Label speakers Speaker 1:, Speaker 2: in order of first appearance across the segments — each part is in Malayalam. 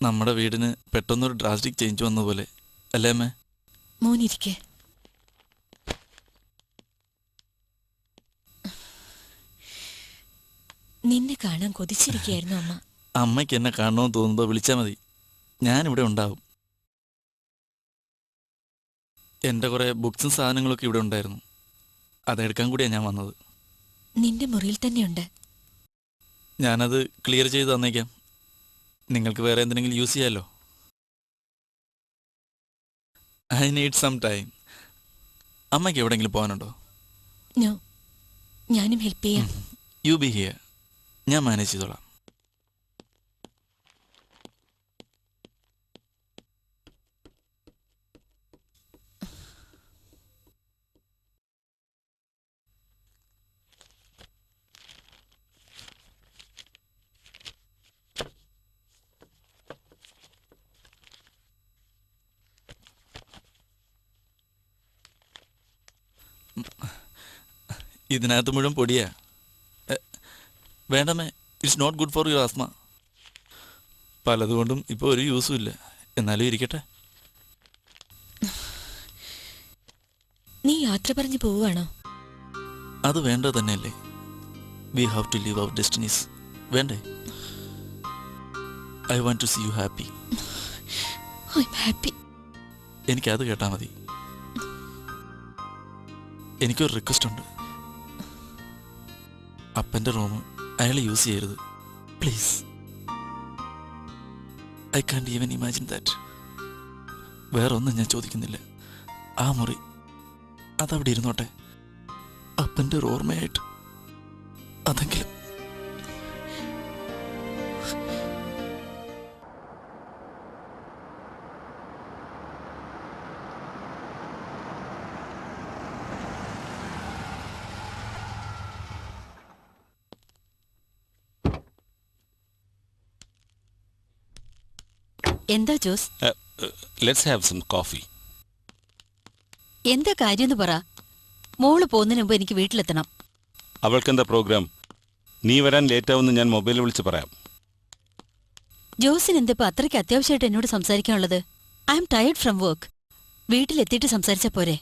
Speaker 1: നമ്മുടെ വീടിന് പെട്ടെന്നൊരു ഡ്രാസ്റ്റിക് ചേഞ്ച് വന്ന പോലെ അല്ലേ അമ്മേ?
Speaker 2: മോനിരിക്കെ. നിന്നെ കാണാൻ കൊതിച്ചിരിക്കുകയായിരുന്നു അമ്മ.
Speaker 1: അമ്മയ്ക്ക് എന്നെ കാണണമെന്ന് തോന്നുമ്പോൾ വിളിച്ചാൽ മതി, ഞാനിവിടെ ഉണ്ടാവും. എൻ്റെ കുറേ ബുക്സും സാധനങ്ങളൊക്കെ ഇവിടെ ഉണ്ടായിരുന്നു, അതെടുക്കാൻ കൂടിയാണ് ഞാൻ വന്നത്.
Speaker 2: നിന്റെ മുറിയിൽ തന്നെയുണ്ട്.
Speaker 1: ഞാനത് ക്ലിയർ ചെയ്ത് തന്നേക്കാം, നിങ്ങൾക്ക് വേറെ എന്തെങ്കിലും യൂസ് ചെയ്യാമല്ലോ. I need some time. അമ്മയ്ക്ക് എവിടെയെങ്കിലും പോകാനുണ്ടോ?
Speaker 2: നോ, ഞാനും ഹെൽപ്പ് ചെയ്യാം.
Speaker 1: യു ബി ഹിയർ, ഞാൻ മാനേജ് ചെയ്തോളാം. ഇതിനകത്ത് മുഴുവൻ പൊടിയാ. വേണ്ടമ്മേ, it's not good for your asthma. പലതുകൊണ്ടും ഇപ്പോൾ ഒരു യൂസും ഇല്ല, എന്നാലും ഇരിക്കട്ടെ.
Speaker 2: നീ യാത്ര പറഞ്ഞു പോവുകയാണോ?
Speaker 1: അത് വേണ്ടത് തന്നെയല്ലേ. We have to leave our destinies, വേണ്ടേ? I want to see you happy.
Speaker 2: I am happy.
Speaker 1: എനിക്കത് കേട്ടാൽ മതി. എനിക്കൊരു റിക്വസ്റ്റ് ഉണ്ട്. അപ്പൻ്റെ റൂം അയാൾ യൂസ് ചെയ്യരുത്, please. I can't even imagine that. വേറൊന്നും ഞാൻ ചോദിക്കുന്നില്ല. ആ മുറി അതവിടെ ഇരുന്നോട്ടെ, അപ്പൻ്റെ ഒരു ഓർമ്മയായിട്ട്. അതെങ്കിലും.
Speaker 2: എന്താ Jose?
Speaker 3: Let's have some coffee.
Speaker 2: എന്താ കാര്യമെന്ന് പറ. മോള് പോകുന്നതിന് മുമ്പ് എനിക്ക് വീട്ടിലെത്തണം.
Speaker 3: അവൾക്കെന്താ പ്രോഗ്രാം? നീ വരാൻ ലേറ്റാവുമെന്ന് ഞാൻ മൊബൈലിൽ വിളിച്ച് പറയാം.
Speaker 2: ജോസിന് എന്താ ഇപ്പൊ അത്രയ്ക്ക് അത്യാവശ്യമായിട്ട് എന്നോട് സംസാരിക്കാനുള്ളത്? I am tired from work. വീട്ടിലെത്തിയിട്ട് സംസാരിച്ചാ പോരെ?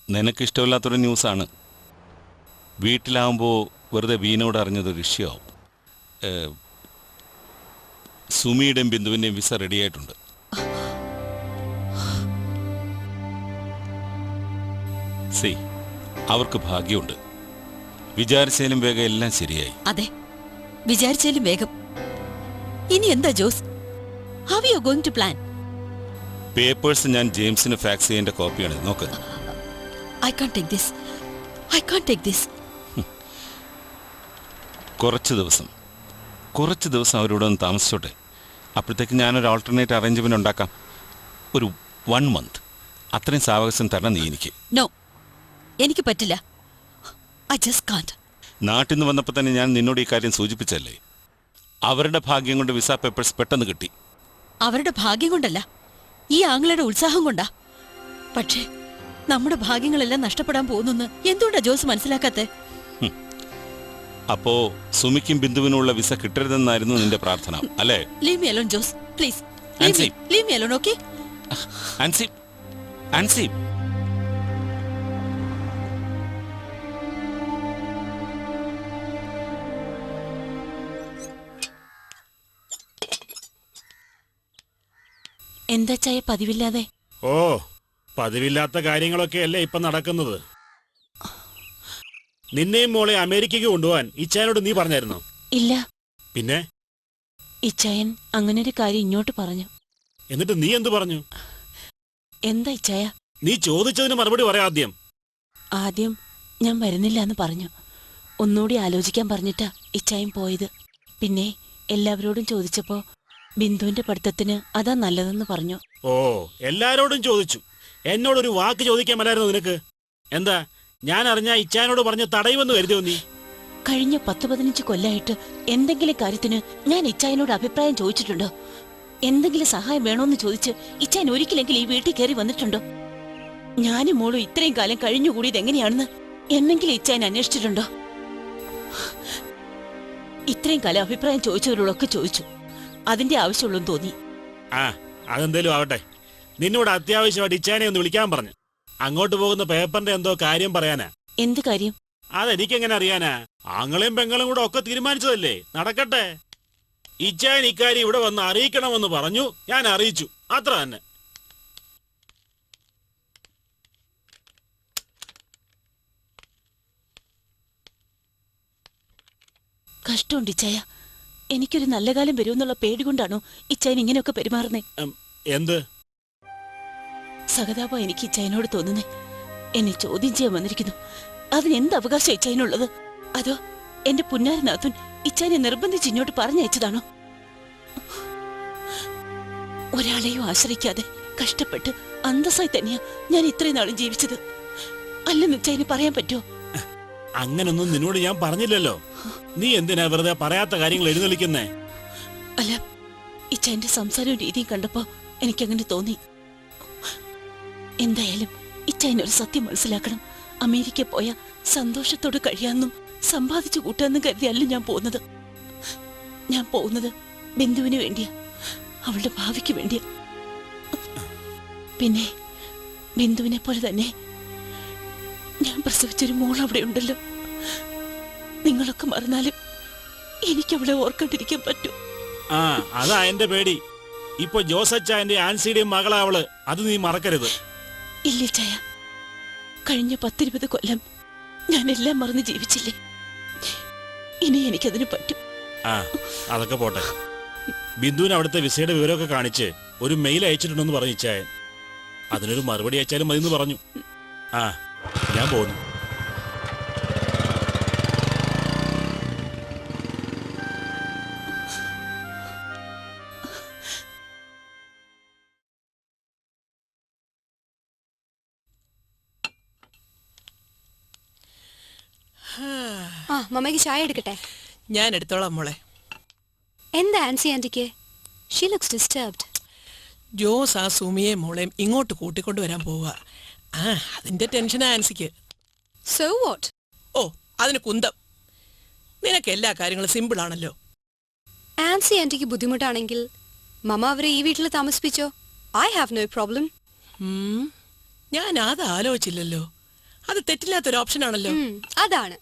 Speaker 3: നിനക്കിഷ്ടമില്ലാത്തൊരു ന്യൂസാണ്. വീട്ടിലാവുമ്പോൾ വെറുതെ വീണോട് അറിഞ്ഞതൊരു ഇഷ്യമാവും. സുമിയുടെയും ബിന്ദുവിൻ്റെയും വിസ റെഡിയായിട്ടുണ്ട്. സി, അവർക്ക് ഭാഗ്യമുണ്ട്. വിചാരിച്ചാലും വേഗം എല്ലാം ശരിയായി.
Speaker 2: അതെ, വിചാരിച്ചാലും വേഗം. ഇനി എന്താ Jose? How you going to plan?
Speaker 3: Papers ഞാൻ ജെയിംസിന് ഫാക്സ് ചെയ്യേണ്ട കോപ്പിയാണ്, നോക്ക്.
Speaker 2: I can't take this. I can't take this.
Speaker 3: കുറച്ച് ദിവസം അവരോട് ഒന്ന് താമസിച്ചോട്ടെ. അപ്പോഴത്തേക്ക് ഞാനൊരു ആൾട്ടർനേറ്റ് അറേഞ്ച്മെന്റ് ഉണ്ടാക്കാം. ഒരു 1 month. അത്രയും സാവകാശം തരണം നീ എനിക്ക്.
Speaker 2: നോ, എനിക്ക് പറ്റില്ല. I just can't.
Speaker 3: നാട്ടിൽ നിന്ന് വന്നപ്പോൾ തന്നെ ഞാൻ നിന്നോട് ഈ കാര്യം സൂചിപ്പിച്ചല്ലേ. അവരുടെ ഭാഗ്യം കൊണ്ട് വിസ പേപ്പേഴ്സ് പെട്ടെന്ന് കിട്ടി.
Speaker 2: അവരുടെ ഭാഗ്യം കൊണ്ടല്ല, ഈ ആംഗ്ലയുടെ ഉത്സാഹം കൊണ്ടാ. പക്ഷേ നമ്മുടെ ഭാഗ്യങ്ങളെല്ലാം നഷ്ടപ്പെടാൻ പോകുന്നെന്ന് എന്തുകൊണ്ടാ ജോസ് മനസ്സിലാക്കാത്തെ?
Speaker 3: അപ്പോ സുമിക്കും ബിന്ദുവിനുള്ള വിസ കിട്ടരുതെന്നായിരുന്നു നിന്റെ പ്രാർത്ഥന അല്ലേ?
Speaker 2: Leave me alone Jose, please. Leave me alone, okay?
Speaker 3: Ancy,
Speaker 2: എന്താ ചായ പതിവില്ലാതെ?
Speaker 4: ഓ, പതിവില്ലാത്ത കാര്യങ്ങളൊക്കെ അല്ലേ ഇപ്പൊ നടക്കുന്നത്. നിന്നെയും മോളെ അമേരിക്കയ്ക്ക് കൊണ്ടുപോവാൻ ഇച്ചായനോട് നീ പറഞ്ഞായിരുന്നോ?
Speaker 2: ഇല്ല.
Speaker 4: പിന്നെ?
Speaker 2: ഇച്ചായൻ അങ്ങനെ ഒരു കാര്യം ഇങ്ങോട്ട് പറഞ്ഞു.
Speaker 4: എന്നിട്ട് നീ എന്തു പറഞ്ഞു?
Speaker 2: എന്താ ഇച്ചായ?
Speaker 4: നീ ചോദിച്ചതിന് മറുപടി പറയാം.
Speaker 2: ആദ്യം ഞാൻ വരുന്നില്ല എന്ന് പറഞ്ഞു. ഒന്നുകൂടി ആലോചിക്കാൻ പറഞ്ഞിട്ടാ ഇച്ചായൻ പോയത്. പിന്നെ എല്ലാവരോടും ചോദിച്ചപ്പോ ബിന്ദുവിന്റെ പഠിത്തത്തിന് അതാ നല്ലതെന്ന് പറഞ്ഞു.
Speaker 4: ഓ, എല്ലാരോടും ചോദിച്ചു. എന്നോടൊരു വാക്ക് ചോദിക്കാൻ മേലായിരുന്നു നിനക്ക്? എന്താ, ഞാൻ അറിഞ്ഞ ഇച്ചായനോട് പറഞ്ഞ് തടയുമെന്ന് കരുതിയോ നീ?
Speaker 2: കഴിഞ്ഞ 10-15 കൊല്ലായിട്ട് എന്തെങ്കിലും കാര്യത്തിന് ഞാൻ ഇച്ചായനോട് അഭിപ്രായം ചോദിച്ചിട്ടുണ്ടോ? എന്തെങ്കിലും സഹായം വേണോന്ന് ചോദിച്ച് ഇച്ചായൻ ഒരിക്കലെങ്കിലും ഈ വീട്ടിൽ കയറി വന്നിട്ടുണ്ടോ? ഞാനും മോളും ഇത്രയും കാലം കഴിഞ്ഞുകൂടിയത് എങ്ങനെയാണെന്ന് എന്നെങ്കിലും ഇച്ചായൻ അന്വേഷിച്ചിട്ടുണ്ടോ? ഇത്രയും കാലം അഭിപ്രായം ചോദിച്ചവരോടൊക്കെ ചോദിച്ചു. അതിന്റെ ആവശ്യമുള്ളൂ തോന്നി.
Speaker 4: ആ അതെന്തേലും ആവട്ടെ. നിന്നോട് അത്യാവശ്യമായിട്ട് ഇച്ചാനെ ഒന്ന് വിളിക്കാൻ പറഞ്ഞു. അങ്ങോട്ട് പോകുന്ന പേപ്പറിന്റെ എന്തോ കാര്യം പറയാനാ.
Speaker 2: എന്ത് കാര്യം?
Speaker 4: അതെനിക്കെങ്ങനെ അറിയാനാ? ആങ്ങളെയും പെങ്ങളും കൂടെ ഒക്കെ തീരുമാനിച്ചതല്ലേ, നടക്കട്ടെ. ഇച്ചാൻ ഇക്കാര്യം ഇവിടെ വന്ന് അറിയിക്കണമെന്ന് പറഞ്ഞു. ഞാൻ അറിയിച്ചു, അത്ര തന്നെ.
Speaker 2: കഷ്ടമുണ്ട് ഇച്ചായ. എനിക്കൊരു നല്ല കാലം വരുമെന്നുള്ള പേടി കൊണ്ടാണോ ഇച്ചായൻ ഇങ്ങനെയൊക്കെ പെരുമാറുന്നേ?
Speaker 4: എന്ത്
Speaker 2: സഹതാപം എനിക്ക് ഇച്ചായനോട് തോന്നുന്നേ. എന്നെ ചോദ്യം ചെയ്യാൻ വന്നിരിക്കുന്നു. അതിനെന്ത് അവകാശം ഇച്ചായനുള്ളത്? അതോ എന്റെ പുന്നാരനാഥൻ ഇച്ചായനെ നിർബന്ധിച്ച് ഇങ്ങോട്ട് പറഞ്ഞയച്ചതാണോ? ഒരാളെയും ആശ്രയിക്കാതെ കഷ്ടപ്പെട്ട് അന്തസ്സായി തന്നെയാ ഞാൻ ഇത്രയും നാളും ജീവിച്ചത്. അല്ലെന്ന് ഇച്ചായന് പറയാൻ പറ്റുമോ?
Speaker 4: അങ്ങനൊന്നും നിന്നോട് ഞാൻ പറഞ്ഞില്ലല്ലോ. നീ എന്തിനാ വെറുതെ പറയാത്ത കാര്യങ്ങൾ എഴുന്നള്ളിക്കുന്നേ?
Speaker 2: അല്ല, ഇച്ചായന്റെ സംസാരവും രീതിയും കണ്ടപ്പോ എനിക്കങ്ങനെ തോന്നി. എന്തായാലും ഇച്ചായനൊരു സത്യം മനസ്സിലാക്കണം. അമേരിക്ക പോയ സന്തോഷത്തോട് കഴിയാന്നും സമ്പാദിച്ചു കൂട്ടാന്നും കരുതിയല്ല ഞാൻ പോകുന്നത്. ഞാൻ പോകുന്നത് ബിന്ദുവിന് വേണ്ടിയാ, അവളുടെ ഭാവിക്ക് വേണ്ടിയാ. പിന്നെ ബിന്ദുവിനെ പോലെ തന്നെ ഞാൻ പ്രസവിച്ചൊരു മോൾ അവിടെ ഉണ്ടല്ലോ. നിങ്ങളൊക്കെ മറന്നാലും എനിക്ക് അവളെ ഓർക്കണ്ടിരിക്കാൻ പറ്റൂ.
Speaker 4: ആ അതാ എന്റെ പേടി. ഇപ്പൊ ജോസച്ചാന്റെ ആൻസിയുടെയും മകളാ അവള്. അത് നീ മറക്കരുത്.
Speaker 2: ഇല്ല ചായ, കഴിഞ്ഞ 10-20 കൊല്ലം ഞാൻ എല്ലാം മറന്ന് ജീവിച്ചില്ലേ. ഇനി എനിക്കതിന് പറ്റും.
Speaker 4: ആ അതൊക്കെ പോട്ടെ. ബിന്ദുവിന് അവിടുത്തെ വിസയുടെ വിവരമൊക്കെ കാണിച്ച് ഒരു മെയിൽ അയച്ചിട്ടുണ്ടെന്ന് പറഞ്ഞു ഇച്ചായൻ. അതിനൊരു മറുപടി അയച്ചാലും മതിയെന്ന് പറഞ്ഞു. ആ ഞാൻ പോകുന്നു.
Speaker 5: ആ മമ്മയ്ക്ക് ചായ എടുക്കട്ടെ?
Speaker 6: ഞാൻ എടുത്തോളാം മോളെ.
Speaker 5: എന്താ ആൻസി ആന്റിക്ക്? She looks disturbed.
Speaker 6: ജോസ് ആ സുമിയെ മോളെയും ഇങ്ങോട്ട് കൂട്ടിക്കൊണ്ടുവരാൻ പോവുക. ആ അതിന്റെ ടെൻഷനാ ആൻസിക്ക്.
Speaker 5: So what?
Speaker 6: ഓ അതിന് കുന്തം. നിനക്ക് എല്ലാ കാര്യങ്ങളും സിമ്പിൾ ആണല്ലോ.
Speaker 5: ആൻസി ആന്റിക്ക് ബുദ്ധിമുട്ടാണെങ്കിൽ മമ്മ അവരെ ഈ വീട്ടിൽ താമസിപ്പിച്ചോ. I have no problem.
Speaker 6: ഞാൻ അത് ആലോചിച്ചില്ലല്ലോ. അത് തെറ്റില്ലാത്തൊരു ഓപ്ഷൻ ആണല്ലോ.
Speaker 5: അതാണ്.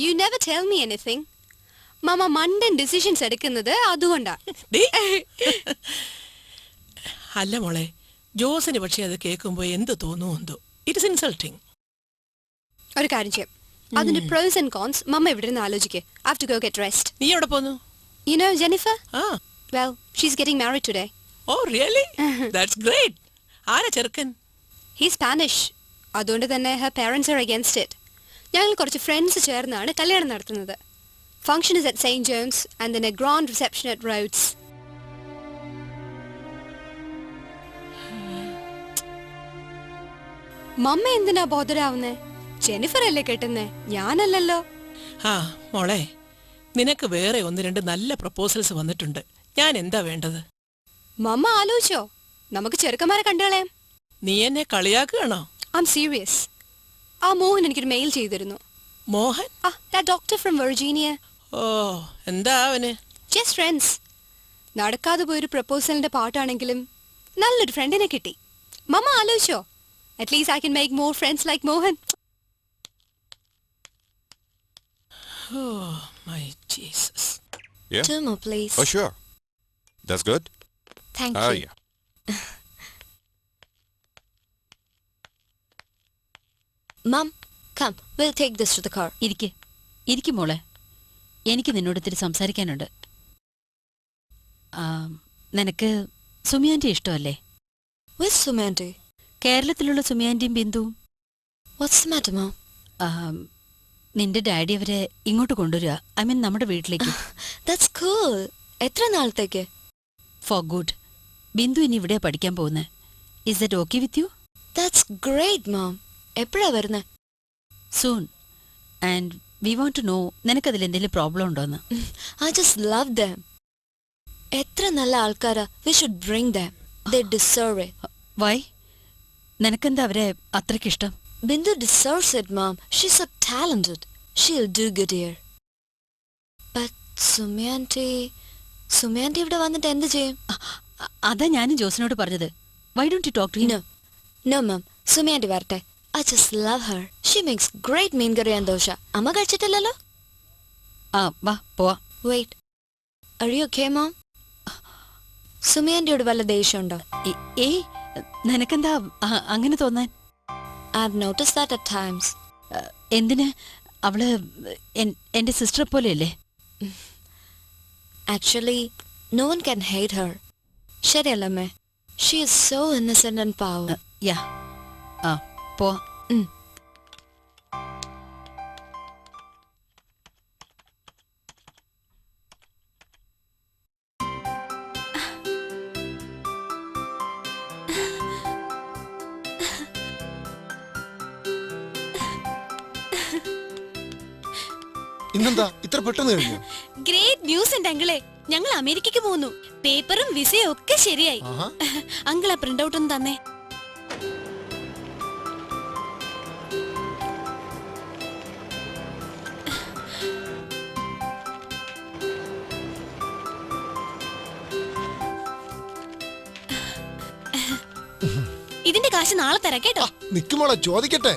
Speaker 5: You never tell me anything. Mamma മണ്ടൻ ഡിസിഷൻസ് എടുക്കുന്നത് അതുകൊണ്ടാ.
Speaker 6: അല്ല മോളെ, ജോസിന് പക്ഷെ അത് കേൾക്കുമ്പോ എന്ത് തോന്നുമെന്തോ. It is insulting.
Speaker 5: ഒരു കാര്യം ചെയ്യാം, അതിന്റെ പ്രോസ് ആൻഡ് കോൺസ് മമ്മ ഇവിടെ നിന്ന് ആലോചിക്കേ. I have to go get rest.
Speaker 6: നീ എവിടെ പോന്നു?
Speaker 5: You know Jennifer?
Speaker 6: Well,
Speaker 5: she's getting married today.
Speaker 6: Oh really? That's great. ആരാ ചെറുക്കൻ?
Speaker 5: He's Spanish. അതുകൊണ്ട് തന്നെ her parents are against it. ഞങ്ങൾ കുറച്ച് ഫ്രണ്ട്സ് ചേർന്നാണ് കല്യാണം നടത്തുന്നത്. Function is at St. John's and then a grand reception at Rhodes. മമ്മ എന്തിനാ ബോധരാവുന്നേ? ജെന്നിഫർ അല്ലേ കെട്ടുന്നേ, ഞാനല്ലല്ലോ.
Speaker 6: മോളെ, നിനക്ക് വേറെ 1-2 നല്ല പ്രപ്പോസൽസ് വന്നിട്ടുണ്ട്. ഞാൻ എന്താ വേണ്ടത്?
Speaker 5: മമ്മ ആലോചിച്ചോ? നമുക്ക് ചെറുക്കന്മാരെ കണ്ടുകളയാം.
Speaker 6: നീ എന്നെ കളിയാക്കുകയാണോ?
Speaker 5: I'm serious. ആ മോഹൻ എനിക്കൊരു മെയിൽ ചെയ്തിരുന്നു.
Speaker 6: Mohan?
Speaker 5: that doctor from Virginia.
Speaker 6: ഓ എന്താ അവന്?
Speaker 5: Just friends. നടക്കാതെ പോയൊരു പ്രപ്പോസലിന്റെ പാട്ടാണെങ്കിലും നല്ലൊരു ഫ്രണ്ടിനെ കിട്ടി. മമ്മ ആലോചിച്ചോ? At least I can make more friends like Mohan.
Speaker 6: Oh my Jesus.
Speaker 7: Yeah?
Speaker 5: 2 more please.
Speaker 7: Oh, sure. That's good.
Speaker 5: Thank
Speaker 7: Oh,
Speaker 5: you.
Speaker 7: yeah.
Speaker 8: Mom, come. We'll take this to the car. ഇരിക്കും മോളെ. എനിക്ക് നിന്നോട് ഇത്തിരി സംസാരിക്കാനുണ്ട്. നിനക്ക് സുമിയാൻ്റെ ഇഷ്ടമല്ലേ?
Speaker 5: Where's Sumanti?
Speaker 8: കേരളത്തിലുള്ള സുമിയാൻ്റെയും ബിന്ദുവും.
Speaker 5: What's the matter, Mom?
Speaker 8: നിന്റെ ഡാഡി അവരെ ഇങ്ങോട്ട് കൊണ്ടുവരിക. ഐ മീൻ നമ്മുടെ വീട്ടിലേക്ക്.
Speaker 5: That's cool. എത്ര നാളത്തേക്ക്?
Speaker 8: Four good. ബിന്ദു ഇനി ഇവിടെ പഠിക്കാൻ പോകുന്നത്. Is that okay with you?
Speaker 5: That's great, Mom. എപ്പോഴാ വരുന്നേ?
Speaker 8: Soon. And we want to know നിനക്കതിൽ എന്തെങ്കിലും പ്രോബ്ലം ഉണ്ടോന്ന്.
Speaker 5: I just love them. എത്ര നല്ല ആൾക്കാരാ. We should bring them. They deserve it.
Speaker 8: Why? നിനക്കെന്താ അവരെ അത്രയ്ക്കിഷ്ടം?
Speaker 5: Bindu deserves it, Mom. She's so talented. She'll do good here. But
Speaker 9: സുമയാന്റി ഇവിടെ വന്നിട്ട് എന്ത് ചെയ്യും?
Speaker 8: അതാ ഞാനും ജോസിനോട് പറഞ്ഞത്. Why don't you talk to him?
Speaker 9: No, ma'am. സുമയാന്റി വരട്ടെ. I just love her. She makes great mean curry and dosa. അമ്മ കഴിച്ചിട്ടില്ലല്ലോ?
Speaker 8: ആ വാ പോവാ.
Speaker 9: Wait. Are you okay, mom? സുമയാന്റിയോട് വല്ല ദേഷ്യമുണ്ടോ?
Speaker 8: ഏയ് നിനക്കെന്താ അങ്ങനെ തോന്നാൻ?
Speaker 9: I've noticed that at times.
Speaker 8: എന്തിന്? അവള് എന്റെ സിസ്റ്ററെ പോലെയല്ലേ?
Speaker 9: Actually, no one can hate her. ശരിയല്ലമ്മേ? She is so innocent and powerful.
Speaker 8: യാ ആ പോവാ.
Speaker 10: ഇന്നെന്താ ഇത്ര പെട്ടെന്ന് കഴിഞ്ഞു?
Speaker 5: ഗ്രേറ്റ് ന്യൂസ് ഉണ്ട് അങ്കിളെ. ഞങ്ങൾ അമേരിക്കക്ക് പോകുന്നു. പേപ്പറും വിസയും ഒക്കെ ശരിയായി. അങ്കിളെ പ്രിന്റ് ഔട്ട് ഒന്ന് തന്നെ. ഇതിന്റെ കാശ് നാളെ തരാം കേട്ടോ.
Speaker 10: നിക്കുമോളെ ചോദിക്കട്ടെ.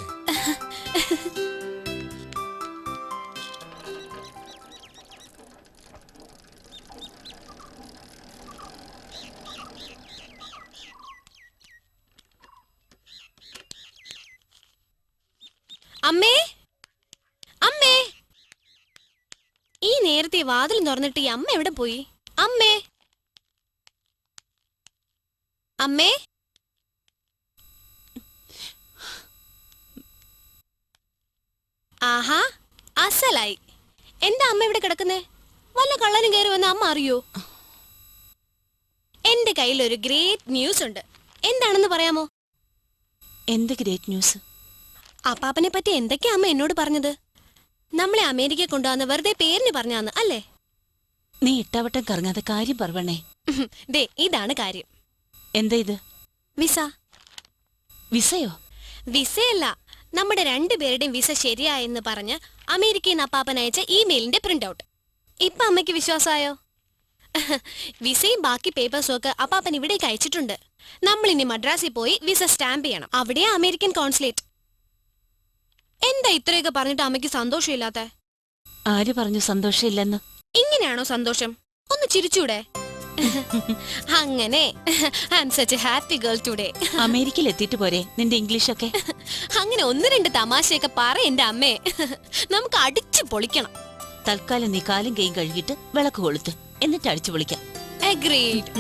Speaker 5: അമ്മേ, അമ്മേ, ഈ നേരത്തെ വാതിൽ തുറന്നിട്ട് ഈ അമ്മ എവിടെ പോയി? അമ്മേ, അമ്മേ, ആഹാ അസലായി. എന്താ അമ്മ ഇവിടെ കിടക്കുന്നേ? വല്ല കള്ളനും കയറി വന്ന അമ്മ അറിയോ? എന്റെ കയ്യിൽ ഒരു ഗ്രേറ്റ് ന്യൂസ് ഉണ്ട്. എന്താണെന്ന് പറയാമോ?
Speaker 2: എന്ത് ഗ്രേറ്റ് ന്യൂസ്?
Speaker 5: അപ്പാപ്പനെ പറ്റി എന്തൊക്കെയാ അമ്മ എന്നോട് പറഞ്ഞത്? നമ്മളെ അമേരിക്ക കൊണ്ടുവന്ന് വെറുതെ പേരിന് പറഞ്ഞാന്ന് അല്ലേ?
Speaker 2: നീ ഇട്ടാവട്ടം കറങ്ങാതെ കാര്യം പറവണേ.
Speaker 5: ദേ ഇതാണ് കാര്യം.
Speaker 2: എന്താ ഇത്?
Speaker 5: വിസ.
Speaker 2: വിസയോ?
Speaker 5: വിസയല്ല, നമ്മുടെ രണ്ടുപേരുടെയും വിസ ശരിയായെന്ന് പറഞ്ഞ് അമേരിക്കയിൽ നിന്ന് അപ്പാപ്പൻ അയച്ച ഇമെയിലിന്റെ പ്രിന്റ് ഔട്ട്. ഇപ്പൊ അമ്മയ്ക്ക് വിശ്വാസമായോ? വിസയും ബാക്കി പേപ്പേഴ്സും ഒക്കെ അപ്പാപ്പൻ ഇവിടേക്ക് അയച്ചിട്ടുണ്ട്. നമ്മൾ ഇനി മദ്രാസിൽ പോയി വിസ സ്റ്റാമ്പ് ചെയ്യണം. അവിടെയാ അമേരിക്കൻ കോൺസുലേറ്റ്. എന്താ ഇത്രയൊക്കെ പറഞ്ഞിട്ട് അമ്മയ്ക്ക് സന്തോഷമില്ലാത്ത?
Speaker 2: ആര് പറഞ്ഞു സന്തോഷമില്ലെന്ന്?
Speaker 5: ഇങ്ങനെയാണോ സന്തോഷം? ഒന്ന് ചിരിച്ചൂടെ? അങ്ങനെ I am such a happy girl today.
Speaker 2: അമേരിക്കയിൽ എത്തിയിട്ട് പോരെ നിന്റെ ഇംഗ്ലീഷൊക്കെ?
Speaker 5: അങ്ങനെ ഒന്ന് രണ്ട് തമാശയൊക്കെ പറ എന്റെ അമ്മേ. നമുക്ക് അടിച്ചു പൊളിക്കണം.
Speaker 2: തൽക്കാലം നീ കാലും കൈയും കഴുകിയിട്ട് വിളക്ക് കൊളുത്ത്, എന്നിട്ട് അടിച്ചു പൊളിക്കാം.
Speaker 5: അഗ്രീഡ്.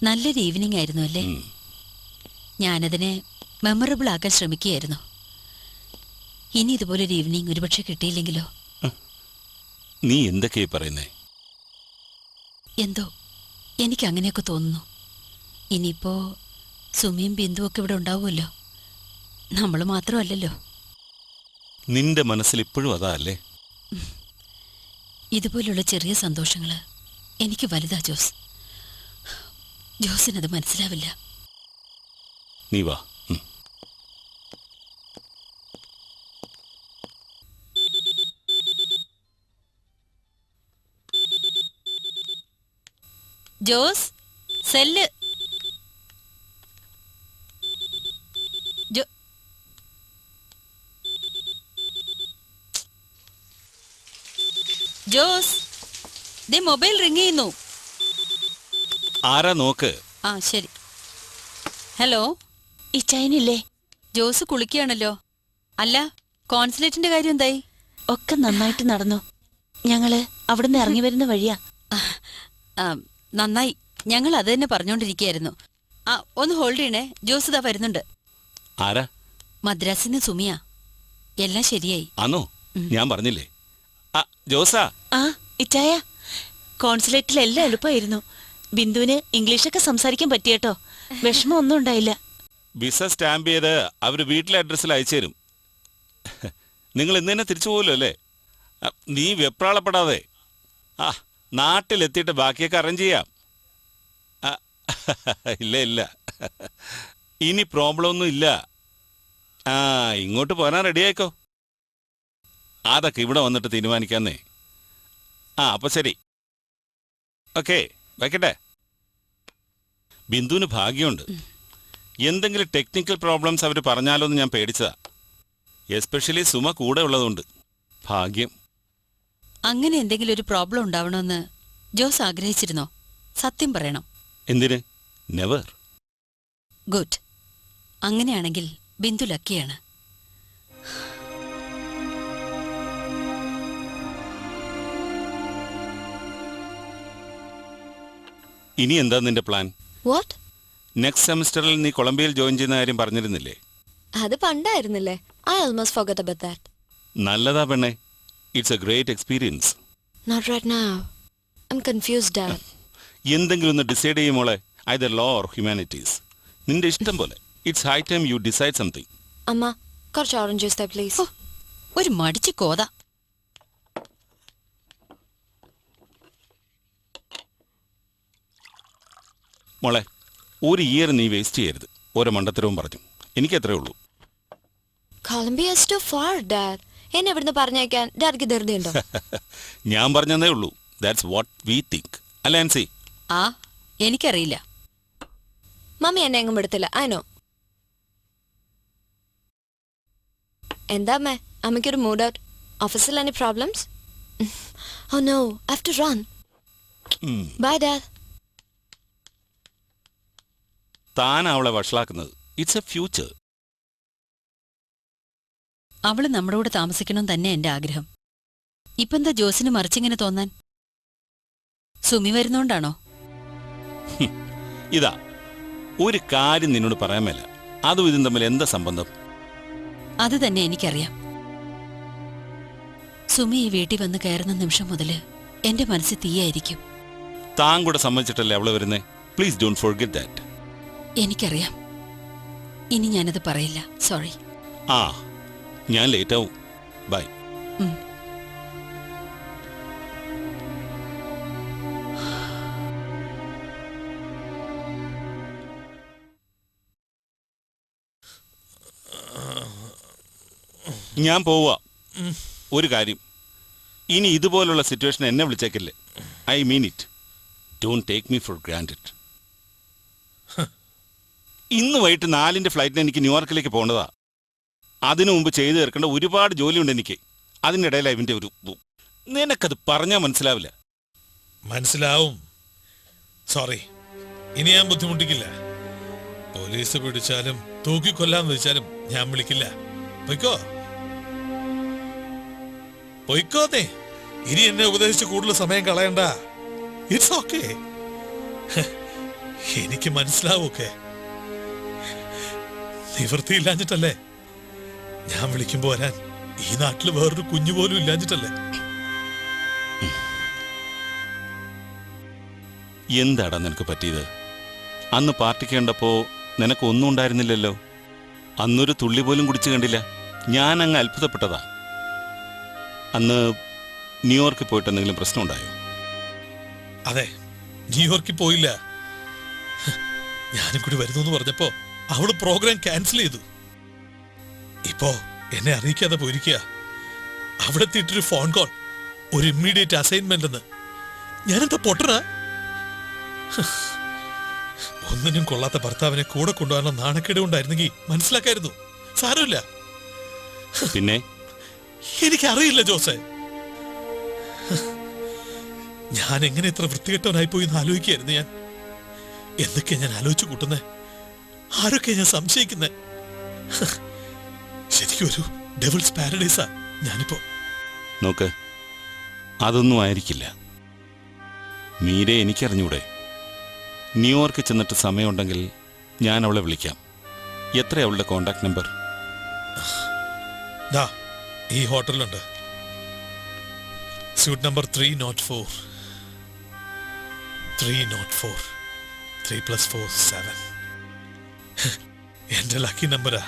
Speaker 8: നല്ലൊരു ഈവനിങ് ആയിരുന്നു അല്ലേ? ഞാനതിനെ മെമ്മറബിൾ ആക്കാൻ ശ്രമിക്കുകയായിരുന്നു. ഇനി ഇതുപോലൊരു ഈവനിങ് ഒരുപക്ഷെ കിട്ടിയില്ലെങ്കിലോ?
Speaker 3: നീ എന്തൊക്കെയാ പറയുന്നേ?
Speaker 8: എന്തോ എനിക്ക് അങ്ങനെയൊക്കെ തോന്നുന്നു. ഇനിയിപ്പോ സുമിയും ബിന്ദുവും ഒക്കെ ഇവിടെ ഉണ്ടാവുമല്ലോ. നമ്മൾ മാത്രമല്ലല്ലോ.
Speaker 3: നിന്റെ മനസ്സിൽ ഇപ്പോഴും അതാ അല്ലേ?
Speaker 8: ഇതുപോലുള്ള ചെറിയ സന്തോഷങ്ങൾ എനിക്ക് വലുതാ ജോസ്. ജോസിനത് മനസ്സിലാവില്ല.
Speaker 3: നീ വാ.
Speaker 8: ജോസ് സെല്ല്. ജോസ് ദേ മൊബൈൽ റിങ് ചെയ്യുന്നു.
Speaker 3: ആരാ നോക്ക്.
Speaker 8: ആ ശരി. ഹലോ,
Speaker 2: ഇച്ചായനില്ലേ?
Speaker 8: ജോസ് കുളിക്കുകയാണല്ലോ. അല്ല, കോൺസുലേറ്റിന്റെ കാര്യം എന്തായി?
Speaker 2: ഒക്കെ നന്നായിട്ട് നടന്നു. ഞങ്ങള് അവിടുന്ന് ഇറങ്ങി വരുന്ന വഴിയാ.
Speaker 8: നന്നായി. ഞങ്ങൾ അത് തന്നെ പറഞ്ഞോണ്ടിരിക്കുകയായിരുന്നു. ആ ഒന്ന് ഹോൾഡ് ചെയ്യണേ. ജോസ് ഇതാ വരുന്നുണ്ട്.
Speaker 3: ആരാ?
Speaker 8: മദ്രാസിന്ന് സുമിയ. എല്ലാം ശരിയായി.
Speaker 3: ആണോ? ഞാൻ പറഞ്ഞില്ലേ. ജോസാ.
Speaker 2: ആ ഇച്ചായ, കോൺസുലേറ്റിൽ എല്ലാം എളുപ്പമായിരുന്നു. ബിന്ദുവിന് ഇംഗ്ലീഷൊക്കെ സംസാരിക്കാൻ പറ്റിയേട്ടോ. വിഷമം ഒന്നും ഉണ്ടായില്ല.
Speaker 3: വിസ സ്റ്റാമ്പ് ചെയ്ത് അവർ വീട്ടിലെ അഡ്രസ്സിൽ അയച്ചു തരും. നിങ്ങൾ ഇന്ന് തന്നെ തിരിച്ചു പോകുമല്ലോ അല്ലേ? നീ വെപ്രാളപ്പെടാതെ നാട്ടിലെത്തിയിട്ട് ബാക്കിയൊക്കെ അറേഞ്ച് ചെയ്യാം. ഇല്ല ഇല്ല, ഇനി പ്രോബ്ലം ഒന്നും ഇല്ല. ഇങ്ങോട്ട് പോരാൻ റെഡിയായിക്കോ. അതൊക്കെ ഇവിടെ വന്നിട്ട് തീരുമാനിക്കാന്നേ. അപ്പോൾ ശരി, ഓക്കെ, വയ്ക്കട്ടെ. ബിന്ദുവിന് ഭാഗ്യമുണ്ട്. എന്തെങ്കിലും ടെക്നിക്കൽ പ്രോബ്ലംസ് അവർ പറഞ്ഞാലോ എന്ന് ഞാൻ പേടിച്ചതാ. എസ്പെഷ്യലി സുമ കൂടെ ഉള്ളതുകൊണ്ട്. ഭാഗ്യം.
Speaker 8: അങ്ങനെ എന്തെങ്കിലും ഒരു പ്രോബ്ലം ഉണ്ടാവണമെന്ന് ജോസ് ആഗ്രഹിച്ചിരുന്നോ? സത്യം പറയണം.
Speaker 3: എന്തിന്? നെവർ.
Speaker 8: ഗുഡ്. അങ്ങനെയാണെങ്കിൽ ബിന്ദു ലക്കിയാണ്.
Speaker 3: ഇനി എന്താ നിന്റെ പ്ലാൻ?
Speaker 9: വാട്ട്?
Speaker 3: നെക്സ്റ്റ് സെമിസ്റ്ററിൽ നീ കൊളംബിയയിൽ ജോയിൻ ചെയ്യുന്ന കാര്യം പറഞ്ഞിരുന്നില്ലേ?
Speaker 9: അത് പണ്ടായിരുന്നില്ലേ? I almost forgot about that.
Speaker 3: നല്ലതാ പെണ്ണേ. It's a great experience.
Speaker 9: Not right now. I am confused dad.
Speaker 3: എന്തെങ്കിലും ഒന്ന് ഡിസൈഡ് ചെയ്യുമോളെ. Either law or humanities. നിന്റെ ഇഷ്ടം പോലെ. It's high time you decide something.
Speaker 9: അമ്മ, കുറച്ച് ഓറഞ്ച് ജ്യൂസ് പ്ലീസ്.
Speaker 8: ഒരു മടിച്ചു കോത.
Speaker 3: മോളെ, ഒരു ഇയർ നീ വേസ്റ്റ് ചെയ്യരുത്. ഓരോ മണ്ടത്തരവും പറഞ്ഞു. എനിക്കത്രേ ഉള്ളൂ.
Speaker 9: Columbia is too far, Dad. എന്നെ ഇവിടുന്ന് പറഞ്ഞേക്കാൻ ഡാഡിക്ക് ധൃതിയുണ്ടോ?
Speaker 3: ഞാൻ പറഞ്ഞതേ ഉള്ളൂ. That's what we think. അല്ല ആൻസി?
Speaker 8: എനിക്കറിയില്ല.
Speaker 9: മമ്മി എന്നെ എങ്ങും വിടത്തില്ല. I know. എന്താ അമ്മേ, അമ്മയ്ക്കൊരു മൂഡ് ഔട്ട്? ഓഫീസിൽ any problems? Oh no, I have to run. Bye, Dad.
Speaker 3: താൻ അവളെ വഷളാക്കുന്നത്. It's A future.
Speaker 8: അവള് നമ്മുടെ കൂടെ താമസിക്കണം തന്നെ എന്റെ ആഗ്രഹം. ഇപ്പെന്താ ജോസിന് മറിച്ചിങ്ങനെ തോന്നാൻ? സുമി വരുന്നോണ്ടാണോ?
Speaker 3: ഇതാ ഒരു കാര്യം നിന്നോട് പറയാൻ മേല. അതും ഇതും തമ്മിൽ എന്താ സംബന്ധം?
Speaker 8: അത് തന്നെ എനിക്കറിയാം. സുമി ഈ വീട്ടിൽ വന്ന് കയറുന്ന നിമിഷം മുതല് എന്റെ മനസ്സിൽ തീയായിരിക്കും.
Speaker 3: താൻ കൂടെ സമ്മതിച്ചിട്ടല്ലേ അവള് വരുന്നേ? Please don't forget that.
Speaker 8: എനിക്കറിയാം. ഇനി ഞാനത് പറയില്ല. സോറി.
Speaker 3: ഞാൻ ലേറ്റ് ആവും. ബൈ. ഞാൻ പോവാ. ഒരു കാര്യം, ഇനി ഇതുപോലുള്ള സിറ്റുവേഷൻ എന്നെ വിളിച്ചേക്കില്ലേ. I mean it. Don't take me for granted. ഇന്ന് വൈകിട്ട് 4 ഫ്ലൈറ്റിന് എനിക്ക് ന്യൂയോർക്കിലേക്ക് പോകേണ്ടതാ. അതിനു മുമ്പ് ചെയ്തു തീർക്കേണ്ട ഒരുപാട് ജോലിയുണ്ട് എനിക്ക്. അതിനിടയിലാണ് ഇവൻ്റെ ഒരു... നിനക്കത് പറഞ്ഞാൽ മനസ്സിലാവില്ല.
Speaker 11: മനസ്സിലാവും. സോറി, ഇനി ഞാൻ ബുദ്ധിമുട്ടിക്കില്ല. പോലീസ് പിടിച്ചാലും തൂക്കിക്കൊല്ലാന്ന് വെച്ചാലും ഞാൻ വിളിക്കില്ല. പൊയ്ക്കോ, പൊയ്ക്കോന്നേ. ഇനി എന്നെ ഉപദേശിച്ച് കൂടുതൽ സമയം കളയണ്ട. It's okay. എനിക്ക് മനസ്സിലാവൂക്കെ. നിവൃത്തിയില്ലാഞ്ഞിട്ടല്ലേ. ഞാൻ വിളിക്കുമ്പോ വരാൻ ഈ നാട്ടിൽ വേറൊരു കുഞ്ഞു പോലും ഇല്ലാഞ്ഞിട്ടല്ലേ.
Speaker 3: എന്താടാ നിനക്ക് പറ്റിയത്? അന്ന് പാർട്ടിക്ക് കണ്ടപ്പോ നിനക്കൊന്നും ഉണ്ടായിരുന്നില്ലല്ലോ. അന്നൊരു തുള്ളി പോലും കുടിച്ചു കണ്ടില്ല. ഞാൻ അങ്ങ് അത്ഭുതപ്പെട്ടതാ. അന്ന് ന്യൂയോർക്കിൽ പോയിട്ട് എന്തെങ്കിലും പ്രശ്നമുണ്ടായോ?
Speaker 11: അതെ, ന്യൂയോർക്കിൽ പോയില്ല. ഞാനും കൂടി വരുന്നു പറഞ്ഞപ്പോ അവള് പ്രോഗ്രാം ക്യാൻസൽ ചെയ്തു. ഇപ്പോ എന്നെ അറിയിക്കാതെ പോയിരിക്കുക. അവിടെ എത്തിയിട്ടൊരു ഫോൺ കോൾ, ഒരു ഇമ്മീഡിയറ്റ് അസൈൻമെന്റ് എന്ന്. ഞാനെന്താ പൊട്ടനാ? ഒന്നിനും കൊള്ളാത്ത ഭർത്താവിനെ കൂടെ കൊണ്ടുപോകാനുള്ള നാണക്കേട് ഉണ്ടായിരുന്നെങ്കിൽ മനസ്സിലാക്കായിരുന്നു. സാരമില്ല.
Speaker 3: പിന്നെ
Speaker 11: എനിക്കറിയില്ല ജോസേ. ഞാൻ എങ്ങനെ ഇത്ര വൃത്തികെട്ടവനായിപ്പോയി എന്ന് ആലോചിക്കായിരുന്നു ഞാൻ. എന്തൊക്കെയാ ഞാൻ ആലോചിച്ചു കൂട്ടുന്നേ? ആരൊക്കെയാ ഞാൻ സംശയിക്കുന്നേ? ശരിക്കും ഒരു ഡെവിൾസ് പാരഡൈസാ ഞാനിപ്പോ.
Speaker 3: നോക്ക്, അതൊന്നും ആയിരിക്കില്ല. മീരെ എനിക്കറിഞ്ഞൂടെ. ന്യൂയോർക്കിൽ ചെന്നിട്ട് സമയമുണ്ടെങ്കിൽ ഞാൻ അവളെ വിളിക്കാം. എത്ര അവളുടെ കോണ്ടാക്ട് നമ്പർ?
Speaker 11: ഈ ഹോട്ടലിലുണ്ട്. Suit number 304. 304. 3 + 4 7. എന്റെ ലക്കി നമ്പറാ.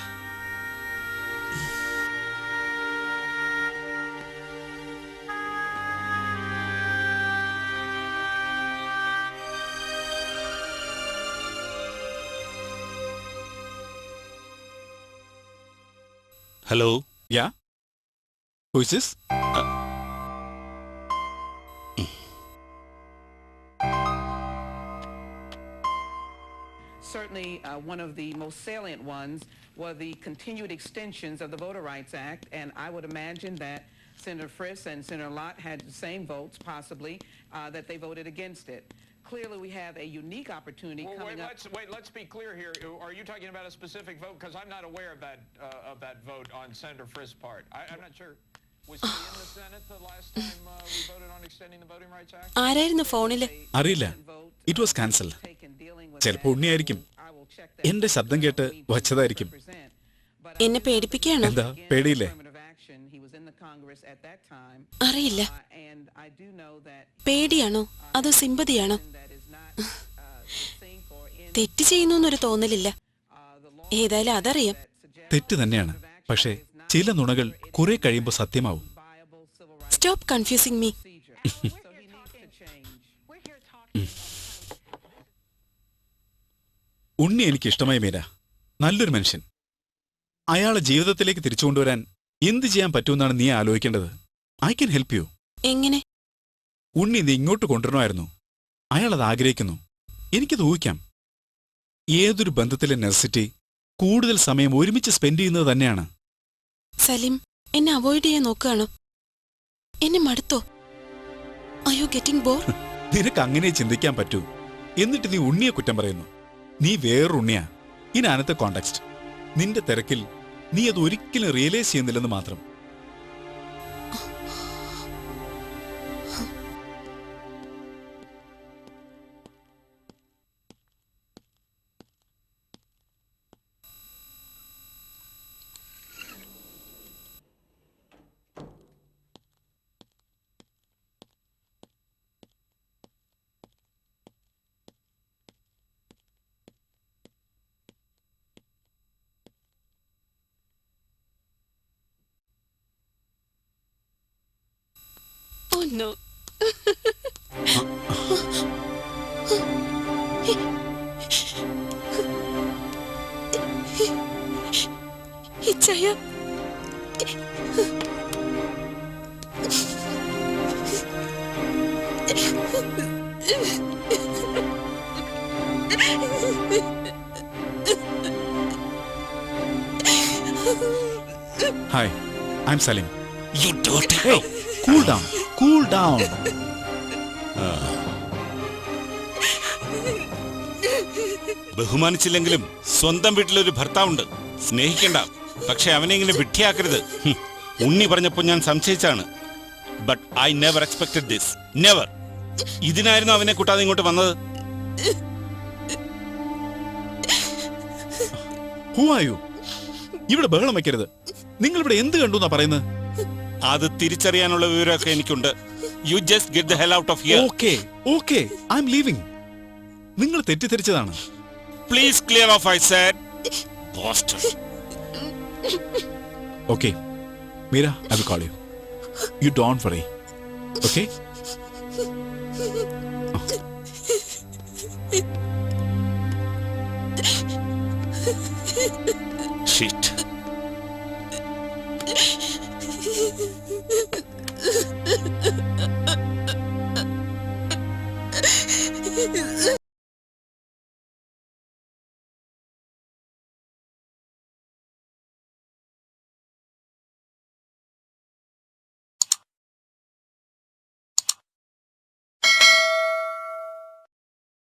Speaker 3: Hello.
Speaker 7: Yeah? Who is this?
Speaker 12: Certainly, one of the most salient ones were the continued extensions of the Voter Rights Act, and I would imagine that Senator Frist and Senator Lott had the same votes, possibly, that they voted against it. Clearly, we have a unique opportunity coming up.
Speaker 13: Let's be clear here. Are you talking about a specific vote? Because I'm not aware of that vote on Senator Frist's part. I'm not sure. Was he in the Senate the last time we voted on extending the Voting Rights Act?
Speaker 9: ആരായിരുന്നു ഫോണില്?
Speaker 7: അറിയില്ല. It was cancelled. ചിലപ്പോൾ ഉണ്ണിയായിരിക്കും. എന്റെ ശബ്ദം കേട്ട് വച്ചതായിരിക്കും.
Speaker 9: എന്നെ പേടിപ്പിക്കുകയാണോ?
Speaker 7: എന്താ, പേടിയില്ലേ?
Speaker 9: അറിയില്ല. പേടിയാണോ അതോ സിമ്പതിയാണോ? തെറ്റ് ചെയ്യുന്നു എന്നൊരു തോന്നലില്ല. ഏതായാലും അതറിയാം.
Speaker 7: തെറ്റ് തന്നെയാണ്. പക്ഷേ ചില നുണകൾ കുറെ കഴിയുമ്പോൾ സത്യമാവും.
Speaker 9: Stop confusing me.
Speaker 7: ഉണ്ണി എനിക്ക് ഇഷ്ടമായി മീര. നല്ലൊരു മനുഷ്യൻ. അയാളെ ജീവിതത്തിലേക്ക് തിരിച്ചു കൊണ്ടുവരാൻ എന്ത് ചെയ്യാൻ പറ്റുമെന്നാണ് നീ ആലോചിക്കേണ്ടത്. I can help you.
Speaker 9: എങ്ങനെ?
Speaker 7: ഉണ്ണി നീ ഇങ്ങോട്ട് കൊണ്ടുവരണമായിരുന്നു. അയാൾ അത് ആഗ്രഹിക്കുന്നു. എനിക്കത് ഊഹിക്കാം. ഏതൊരു ബന്ധത്തിലെ നെസസിറ്റി കൂടുതൽ സമയം ഒരുമിച്ച് സ്പെൻഡ് ചെയ്യുന്നത് തന്നെയാണ്.
Speaker 9: സലിം, എന്നെ അവോയ്ഡ് ചെയ്യാൻ നോക്കുകയാണോ? എന്നെ മടുത്തോ? Are you getting bore?
Speaker 7: നിനക്ക് അങ്ങനെ ചിന്തിക്കാൻ പറ്റൂ. എന്നിട്ട് നീ ഉണ്ണിയെ കുറ്റം പറയുന്നു. നീ വേറൊരുണ്ണിയാ. In അനത്തെ context. നിന്റെ തിരക്കിൽ നീ അത് ഒരിക്കലും റിയലൈസ് ചെയ്യുന്നില്ലെന്ന് മാത്രം.
Speaker 9: Oh no. ഇച്ചയ.
Speaker 7: Hi, I'm Salim.
Speaker 3: You don't.
Speaker 7: Hey, cool down. Cool down.
Speaker 3: ബഹുമാനിച്ചില്ലെങ്കിലും സ്വന്തം വീട്ടിലൊരു ഭർത്താവുണ്ട്. സ്നേഹിക്കണ്ട. പക്ഷെ അവനെ ഇങ്ങനെ വിഡ്ഢിയാക്കരുത്. ഉണ്ണി പറഞ്ഞപ്പോൾ ഞാൻ സംശയിച്ചാണ്. But I never expected this. Never. ഇതിനായിരുന്നു അവനെ കൂട്ടാതെ ഇങ്ങോട്ട് വന്നത്.
Speaker 7: Who are you? ഇവിടെ ബഹളം വയ്ക്കരുത്. നിങ്ങൾ ഇവിടെ എന്ത് കണ്ടു എന്നാ പറയുന്നത്?
Speaker 3: അത് തിരിച്ചറിയാനുള്ള വിവരമൊക്കെ എനിക്കുണ്ട്. You just get the hell out of here.
Speaker 7: Okay, okay. I'm leaving. നിങ്ങൾ തെറ്റിദ്ധരിച്ചതാണ്.
Speaker 3: Please clear off, I said. Bastard.
Speaker 7: Okay. Mira, I will call you. You don't worry. Okay?
Speaker 3: Shit.